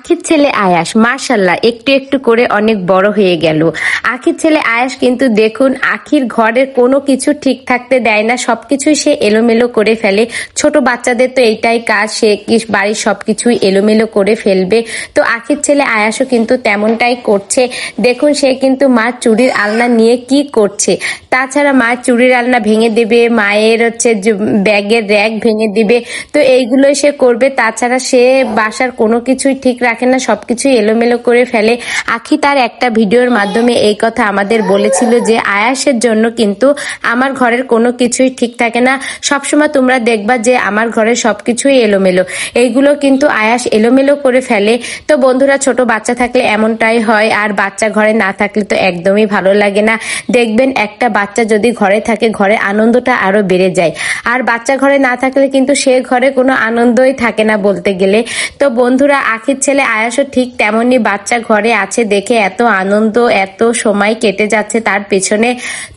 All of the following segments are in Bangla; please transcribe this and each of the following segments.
আখির ছেলে আয়াস মাশাআল্লাহ একটু একটু করে অনেক বড় হয়ে গেল। আখির ছেলে আয়াস কিন্তু দেখুন আখির ঘরের কোনো কিছু ঠিক থাকতে দেয় না, সবকিছুই সে এলোমেলো করে ফেলে। ছোট বাচ্চাদের তো এইটাই কাজ, সে বাড়ির সবকিছুই এলোমেলো করে ফেলবে। তো আখির ছেলে আয়াসও কিন্তু তেমনটাই করছে। দেখুন সে কিন্তু মার চুড়ির আলনা নিয়ে কি করছে। তাছাড়া মার চুড়ির আলনা ভেঙে দেবে, মায়ের ব্যাগের র্যাক ভেঙে দিবে, তো এইগুলোই সে করবে। তাছাড়া সে বাসার কোনো কিছুই ঠিক রাখে না, সবকিছুই এলোমেলো করে ফেলে। আখি তার একটা ভিডিওর মাধ্যমে এই কথা আমাদের বলেছিল যে আয়াসের জন্য কিন্তু আমার ঘরের কোনো কিছুই ঠিক থাকে না, সবসময় তোমরা দেখবা যে আমার ঘরের সবকিছুই এলোমেলো। এইগুলো কিন্তু আয়াস এলোমেলো করে ফেলে। তো বন্ধুরা, ছোট বাচ্চা থাকলে এমনটাই হয়, আর বাচ্চা ঘরে না থাকলে তো একদমই ভালো লাগে না। দেখবেন একটা বাচ্চা যদি ঘরে থাকে, ঘরে আনন্দটা আরো বেড়ে যায়, আর বাচ্চা ঘরে না থাকলে কিন্তু সে ঘরে কোনো আনন্দই থাকে না বলতে গেলে। তো বন্ধুরা, আখির ছেলে আয়াসও ঠিক তেমনই বাচ্চা ঘরে আছে দেখে এত আনন্দ, এত সময় কেটে যাচ্ছে তার পেছনে।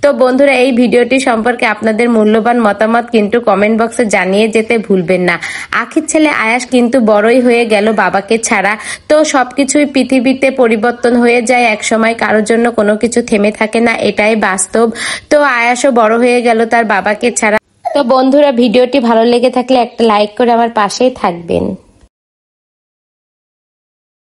তো বন্ধুরা, এই ভিডিওটি সম্পর্কে আপনাদের মূল্যবান মতামত কিন্তু কমেন্ট বক্সে জানিয়ে যেতে ভুলবেন না। আখির ছেলে আয়াস কিন্তু বড়ই হয়ে গেল বাবাকে ছাড়া। তো সবকিছুই পৃথিবীতে পরিবর্তন হয়ে যায় এক সময়, কারোর জন্য কোনো কিছু থেমে থাকে না, এটাই বাস্তব। তো আয়াসও বড় হয়ে গেল তার বাবাকে ছাড়া। তো বন্ধুরা, ভিডিওটি ভালো লেগে থাকলে একটা লাইক করে আমার পাশেই থাকবেন।